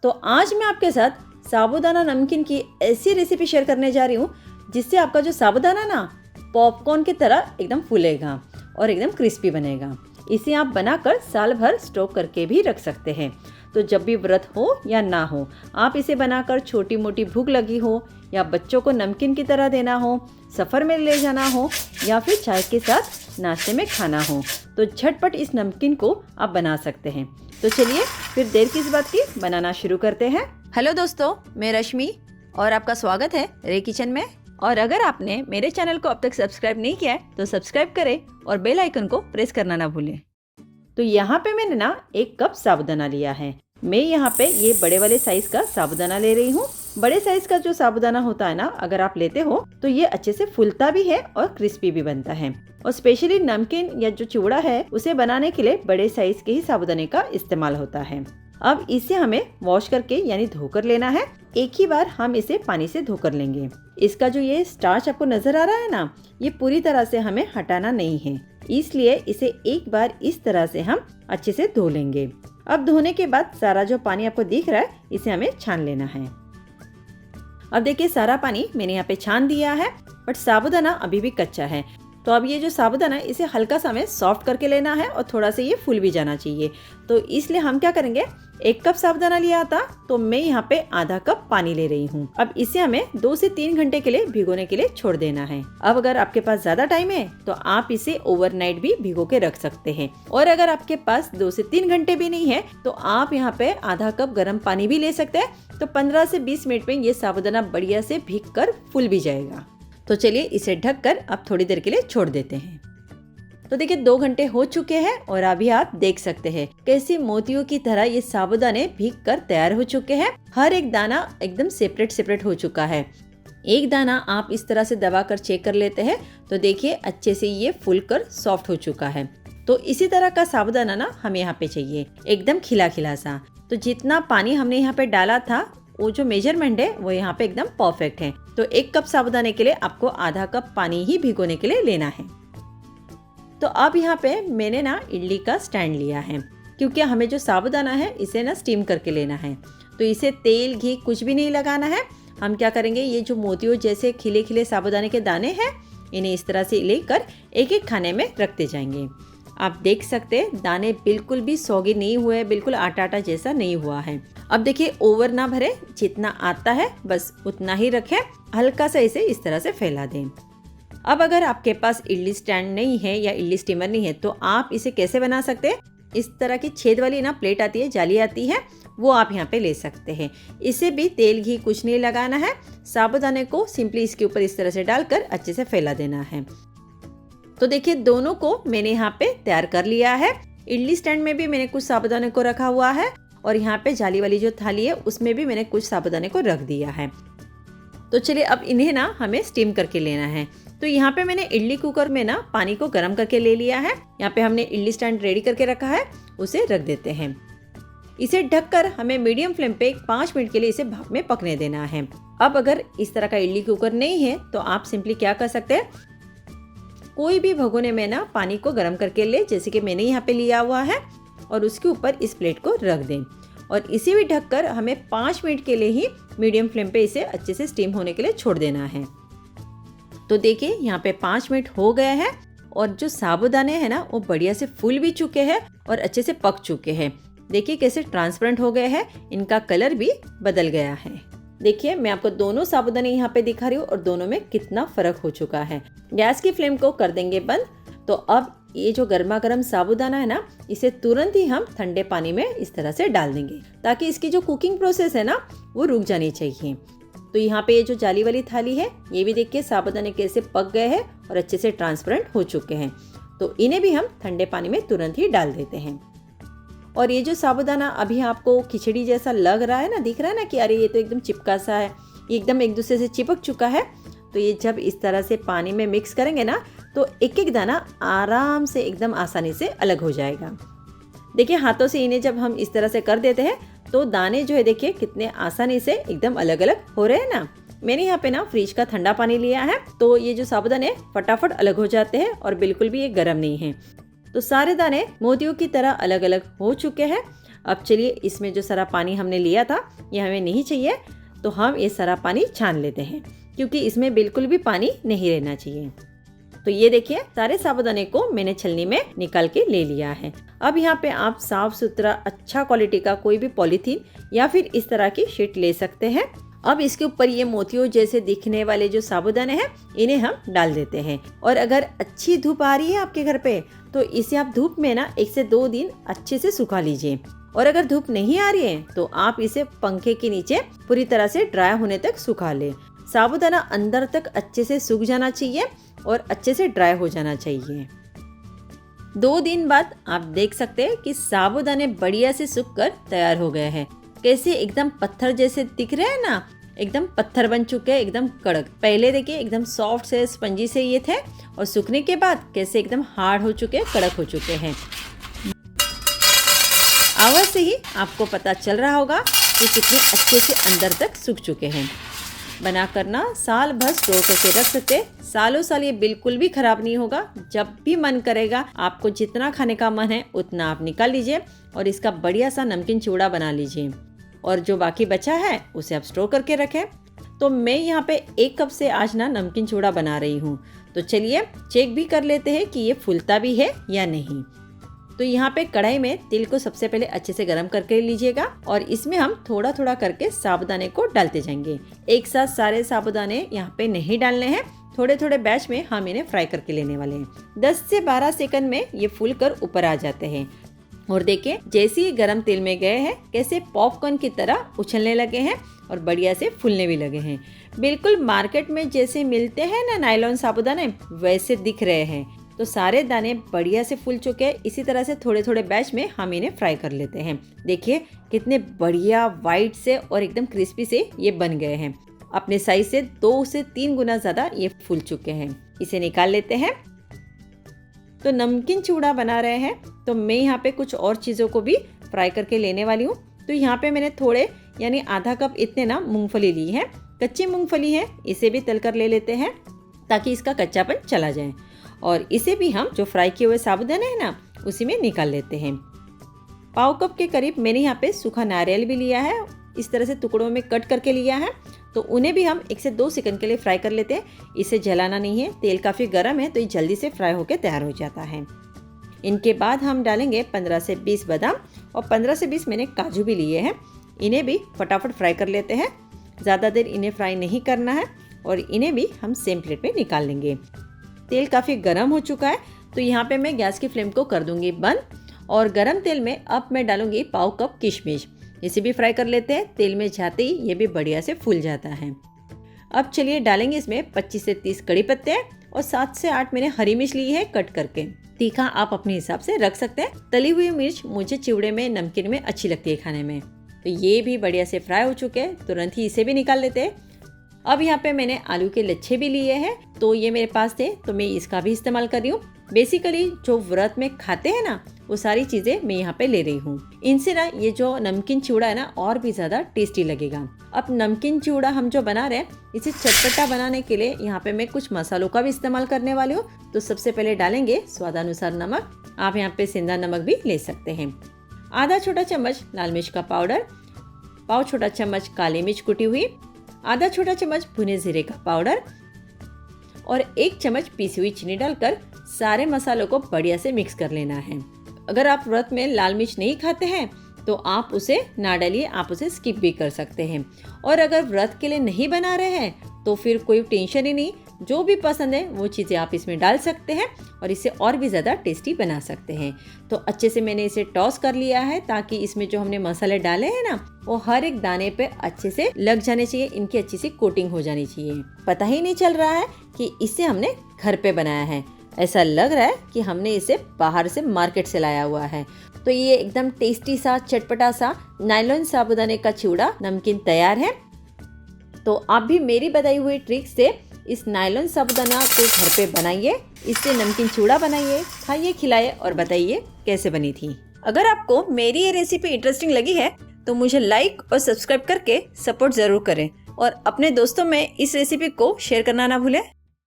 तो आज मैं आपके साथ साबूदाना नमकीन की ऐसी रेसिपी शेयर करने जा रही हूँ जिससे आपका जो साबूदाना ना पॉपकॉर्न की तरह एकदम फूलेगा और एकदम क्रिस्पी बनेगा। इसे आप बनाकर साल भर स्टोर करके भी रख सकते हैं। तो जब भी व्रत हो या ना हो, आप इसे बनाकर छोटी मोटी भूख लगी हो या बच्चों को नमकीन की तरह देना हो, सफ़र में ले जाना हो या फिर चाय के साथ नाश्ते में खाना हो, तो झटपट इस नमकीन को आप बना सकते हैं। तो चलिए फिर देर किस बात की, बनाना शुरू करते हैं। हेलो दोस्तों, मैं रश्मि और आपका स्वागत है रे किचन में। और अगर आपने मेरे चैनल को अब तक सब्सक्राइब नहीं किया है तो सब्सक्राइब करें और बेल आइकन को प्रेस करना ना भूलें। तो यहाँ पे मैंने ना 1 कप साबूदाना लिया है। मैं यहाँ पे ये बड़े वाले साइज का साबूदाना ले रही हूँ। बड़े साइज का जो साबूदाना होता है ना, अगर आप लेते हो तो ये अच्छे से फूलता भी है और क्रिस्पी भी बनता है। और स्पेशली नमकीन या जो चिवड़ा है उसे बनाने के लिए बड़े साइज के ही साबूदाने का इस्तेमाल होता है। अब इसे हमें वॉश करके यानी धोकर लेना है। एक ही बार हम इसे पानी से धोकर लेंगे। इसका जो ये स्टार्च आपको नजर आ रहा है ना, ये पूरी तरह से हमें हटाना नहीं है, इसलिए इसे एक बार इस तरह से हम अच्छे से धो लेंगे। अब धोने के बाद सारा जो पानी आपको दिख रहा है इसे हमें छान लेना है। अब देखिए सारा पानी मैंने यहाँ पे छान दिया है, बट साबूदाना अभी भी कच्चा है। तो अब ये जो साबूदाना है इसे हल्का सा हमें सॉफ्ट करके लेना है और थोड़ा सा ये फूल भी जाना चाहिए। तो इसलिए हम क्या करेंगे, 1 कप साबूदाना लिया था तो मैं यहाँ पे आधा कप पानी ले रही हूँ। अब इसे हमें 2 से 3 घंटे के लिए भिगोने के लिए छोड़ देना है। अब अगर आपके पास ज्यादा टाइम है तो आप इसे ओवरनाइट भी भिगो के रख सकते हैं। और अगर आपके पास 2 से 3 घंटे भी नहीं है तो आप यहाँ पे आधा कप गर्म पानी भी ले सकते हैं। तो 15 से 20 मिनट में ये साबूदाना बढ़िया से भीग कर फूल भी जाएगा। तो चलिए इसे ढककर अब थोड़ी देर के लिए छोड़ देते हैं। तो देखिए 2 घंटे हो चुके हैं और अभी आप देख सकते हैं कैसे मोतियों की तरह ये साबूदाने भीग कर तैयार हो चुके हैं। हर एक दाना एकदम सेपरेट हो चुका है। एक दाना आप इस तरह से दबाकर चेक कर लेते हैं तो देखिए अच्छे से ये फूल कर सॉफ्ट हो चुका है। तो इसी तरह का साबूदाना ना हमें यहाँ पे चाहिए, एकदम खिला खिला सा। तो जितना पानी हमने यहाँ पे डाला था वो जो मेजरमेंट है वो यहाँ पे एकदम परफेक्ट है। तो 1 कप साबूदाने के लिए आपको आधा कप पानी ही भिगोने के लिए लेना है। तो अब यहाँ पे मैंने ना इडली का स्टैंड लिया है, क्योंकि हमें जो साबूदाना है इसे ना स्टीम करके लेना है। तो इसे तेल घी कुछ भी नहीं लगाना है। हम क्या करेंगे, ये जो मोतियों जैसे खिले खिले साबूदाने के दाने हैं इन्हें इस तरह से लेकर एक एक खाने में रखते जाएंगे। आप देख सकते हैं दाने बिल्कुल भी सौगी नहीं हुए, बिल्कुल आटा आटा जैसा नहीं हुआ है। अब देखिए ओवर ना भरे, जितना आता है बस उतना ही रखें। हल्का सा इसे इस तरह से फैला दें। अब अगर आपके पास इडली स्टैंड नहीं है या इडली स्टीमर नहीं है तो आप इसे कैसे बना सकते हैं, इस तरह की छेद वाली ना प्लेट आती है, जाली आती है, वो आप यहाँ पे ले सकते हैं। इसे भी तेल घी कुछ नहीं लगाना है। साबूदाने को सिंपली इसके ऊपर इस तरह से डालकर अच्छे से फैला देना है। तो देखिए दोनों को मैंने यहाँ पे तैयार कर लिया है। इडली स्टैंड में भी मैंने कुछ साबूदाने को रखा हुआ है और यहाँ पे जाली वाली जो थाली है उसमें भी मैंने कुछ साबूदाने को रख दिया है। तो चलिए अब इन्हें ना हमें स्टीम करके लेना है। तो यहाँ पे मैंने इडली कुकर में ना पानी को गर्म करके ले लिया है। यहाँ पे हमने इडली स्टैंड रेडी करके रखा है, उसे रख देते हैं। इसे ढककर हमें मीडियम फ्लेम पे 5 मिनट के लिए इसे भाप में पकने देना है। अब अगर इस तरह का इडली कुकर नहीं है तो आप सिंपली क्या कर सकते हैं, कोई भी भगोने में ना पानी को गर्म करके ले, जैसे कि मैंने यहाँ पे लिया हुआ है, और उसके ऊपर इस प्लेट को रख दें और इसे भी ढककर हमें 5 मिनट के लिए ही मीडियम फ्लेम पे इसे अच्छे से स्टीम होने के लिए छोड़ देना है। तो देखिए यहाँ पे 5 मिनट हो गए हैं और जो साबूदाने हैं ना वो बढ़िया से फूल भी चुके हैं और अच्छे से पक चुके हैं। देखिए कैसे ट्रांसपेरेंट हो गए हैं, इनका कलर भी बदल गया है। देखिए मैं आपको दोनों साबूदाने यहाँ पे दिखा रही हूँ और दोनों में कितना फर्क हो चुका है। गैस की फ्लेम को कर देंगे बंद। तो अब ये जो गर्मा गर्म साबूदाना है ना, इसे तुरंत ही हम ठंडे पानी में इस तरह से डाल देंगे ताकि इसकी जो कुकिंग प्रोसेस है ना वो रुक जानी चाहिए। तो यहाँ पे ये जो जाली वाली थाली है ये भी देखिए साबूदाने कैसे पक गए हैं और अच्छे से ट्रांसपेरेंट हो चुके हैं। तो इन्हें भी हम ठंडे पानी में तुरंत ही डाल देते हैं। और ये जो साबूदाना अभी आपको खिचड़ी जैसा लग रहा है ना, दिख रहा है ना कि अरे ये तो एकदम चिपका सा है, ये एकदम एक दूसरे से चिपक चुका है। तो ये जब इस तरह से पानी में मिक्स करेंगे ना तो एक एक दाना आराम से एकदम आसानी से अलग हो जाएगा। देखिए हाथों से इन्हें जब हम इस तरह से कर देते हैं तो दाने जो है देखिए कितने आसानी से एकदम अलग अलग हो रहे हैं ना। मैंने यहाँ पे ना फ्रिज का ठंडा पानी लिया है तो ये जो साबूदाने फटाफट अलग हो जाते हैं और बिल्कुल भी ये गर्म नहीं है। तो सारे दाने मोतियों की तरह अलग अलग हो चुके हैं। अब चलिए इसमें जो सारा पानी हमने लिया था ये हमें नहीं चाहिए, तो हम ये सारा पानी छान लेते हैं क्योंकि इसमें बिल्कुल भी पानी नहीं रहना चाहिए। तो ये देखिए सारे साबूदाने को मैंने छलनी में निकाल के ले लिया है। अब यहाँ पे आप साफ सुथरा अच्छा क्वालिटी का कोई भी पॉलीथीन या फिर इस तरह की शीट ले सकते हैं। अब इसके ऊपर ये मोतियों जैसे दिखने वाले जो साबूदाने हैं इन्हें हम डाल देते हैं। और अगर अच्छी धूप आ रही है आपके घर पे तो इसे आप धूप में ना 1 से 2 दिन अच्छे से सुखा लीजिए। और अगर धूप नहीं आ रही है तो आप इसे पंखे के नीचे पूरी तरह से ड्राई होने तक सुखा ले। साबूदाना अंदर तक अच्छे से सूख जाना चाहिए और अच्छे से ड्राई हो जाना चाहिए। 2 दिन बाद आप देख सकते हैं कि साबूदाने बढ़िया से सूख कर तैयार हो गए हैं। कैसे एकदम पत्थर जैसे दिख रहे हैं ना, एकदम पत्थर बन चुके हैं, एकदम कड़क। पहले देखिए एकदम सॉफ्ट से स्पंजी से ये थे और सूखने के बाद कैसे एकदम हार्ड हो चुके, कड़क हो चुके हैं। आवाज से ही आपको पता चल रहा होगा कि कितने अच्छे से अंदर तक सूख चुके हैं। बना कर ना साल भर स्टोर करके रख सकते, सालों साल ये बिल्कुल भी खराब नहीं होगा। जब भी मन करेगा आपको जितना खाने का मन है उतना आप निकाल लीजिए और इसका बढ़िया सा नमकीन चिवड़ा बना लीजिए। और जो बाकी बचा है उसे आप स्टोर करके रखें। तो मैं यहाँ पे 1 कप से आज ना नमकीन चिवड़ा बना रही हूँ। तो चलिए चेक भी कर लेते हैं कि ये फूलता भी है या नहीं। तो यहाँ पे कढ़ाई में तेल को सबसे पहले अच्छे से गर्म करके लीजिएगा और इसमें हम थोड़ा थोड़ा करके साबूदाने को डालते जाएंगे। एक साथ सारे साबूदाने यहाँ पे नहीं डालने हैं, थोड़े थोड़े बैच में हम इन्हें फ्राई करके लेने वाले हैं। 10 से 12 सेकंड में ये फूल कर ऊपर आ जाते हैं। और देखिए जैसे ही गर्म तेल में गए हैं कैसे पॉपकॉर्न की तरह उछलने लगे हैं और बढ़िया से फूलने भी लगे हैं। बिल्कुल मार्केट में जैसे मिलते हैं ना नायलॉन साबूदाने वैसे दिख रहे हैं। तो सारे दाने बढ़िया से फूल चुके हैं। इसी तरह से थोड़े थोड़े बैच में हम इन्हें फ्राई कर लेते हैं। देखिए कितने बढ़िया वाइट से और एकदम क्रिस्पी से ये बन गए हैं। अपने साइज से 2 से 3 गुना ज़्यादा ये फूल चुके हैं। इसे निकाल लेते हैं। तो नमकीन चिवड़ा बना रहे हैं तो मैं यहाँ पे कुछ और चीज़ों को भी फ्राई करके लेने वाली हूँ। तो यहाँ पे मैंने थोड़े यानी आधा कप इतने ना मूंगफली ली है, कच्ची मूंगफली है। इसे भी तल कर ले लेते हैं ताकि इसका कच्चापन चला जाए। और इसे भी हम जो फ्राई किए हुए साबूदाने हैं ना उसी में निकाल लेते हैं। पाव कप के करीब मैंने यहाँ पे सूखा नारियल भी लिया है, इस तरह से टुकड़ों में कट करके लिया है। तो उन्हें भी हम 1 से 2 सेकंड के लिए फ्राई कर लेते हैं। इसे जलाना नहीं है, तेल काफ़ी गर्म है तो ये जल्दी से फ्राई होकर तैयार हो जाता है। इनके बाद हम डालेंगे 15 से 20 बादाम और 15 से 20 मैंने काजू भी लिए हैं। इन्हें भी फटाफट फ्राई कर लेते हैं। ज़्यादा देर इन्हें फ्राई नहीं करना है और इन्हें भी हम सेम प्लेट में निकाल लेंगे। तेल काफ़ी गर्म हो चुका है तो यहाँ पे मैं गैस की फ्लेम को कर दूंगी बंद और गरम तेल में अब मैं डालूंगी पाव कप किशमिश। इसे भी फ्राई कर लेते हैं। तेल में जाते ही ये भी बढ़िया से फूल जाता है। अब चलिए डालेंगे इसमें 25 से 30 कड़ी पत्ते और 7 से 8 मैंने हरी मिर्च ली है कट करके। तीखा आप अपने हिसाब से रख सकते हैं। तली हुई मिर्च मुझे चिवड़े में नमकीन में अच्छी लगती है खाने में। तो ये भी बढ़िया से फ्राई हो चुके हैं, तुरंत ही इसे भी निकाल लेते हैं। अब यहाँ पे मैंने आलू के लच्छे भी लिए हैं तो ये मेरे पास थे तो मैं इसका भी इस्तेमाल कर रही हूँ। बेसिकली जो व्रत में खाते हैं ना वो सारी चीज़ें मैं यहाँ पे ले रही हूँ। इनसे ना ये जो नमकीन चिवड़ा है ना और भी ज़्यादा टेस्टी लगेगा। अब नमकीन चिवड़ा हम जो बना रहे हैं इसे चटपटा बनाने के लिए यहाँ पे मैं कुछ मसालों का भी इस्तेमाल करने वाली हूँ। तो सबसे पहले डालेंगे स्वादानुसार नमक। आप यहाँ पे सेंधा नमक भी ले सकते हैं। आधा छोटा चम्मच लाल मिर्च का पाउडर, पाव छोटा चम्मच काली मिर्च कुटी हुई, आधा छोटा चम्मच भुने जीरे का पाउडर और 1 चम्मच पीसी हुई चीनी डालकर सारे मसालों को बढ़िया से मिक्स कर लेना है। अगर आप व्रत में लाल मिर्च नहीं खाते हैं तो आप उसे ना डालिए, आप उसे स्किप भी कर सकते हैं। और अगर व्रत के लिए नहीं बना रहे हैं तो फिर कोई टेंशन ही नहीं, जो भी पसंद है वो चीज़ें आप इसमें डाल सकते हैं और इसे और भी ज़्यादा टेस्टी बना सकते हैं। तो अच्छे से मैंने इसे टॉस कर लिया है ताकि इसमें जो हमने मसाले डाले हैं ना वो हर एक दाने पे अच्छे से लग जाने चाहिए, इनकी अच्छी सी कोटिंग हो जानी चाहिए। पता ही नहीं चल रहा है कि इसे हमने घर पे बनाया है, ऐसा लग रहा है कि हमने इसे बाहर से मार्केट से लाया हुआ है। तो ये एकदम टेस्टी सा चटपटा सा नायलॉन साबूदाने का चिवड़ा नमकीन तैयार है। तो आप भी मेरी बताई हुई ट्रिक से इस नायलॉन साबूदाना को घर पे बनाइए, इससे नमकीन चिवड़ा बनाइए, खाइए, खिलाइए और बताइए कैसे बनी थी। अगर आपको मेरी ये रेसिपी इंटरेस्टिंग लगी है तो मुझे लाइक और सब्सक्राइब करके सपोर्ट ज़रूर करें और अपने दोस्तों में इस रेसिपी को शेयर करना ना भूलें।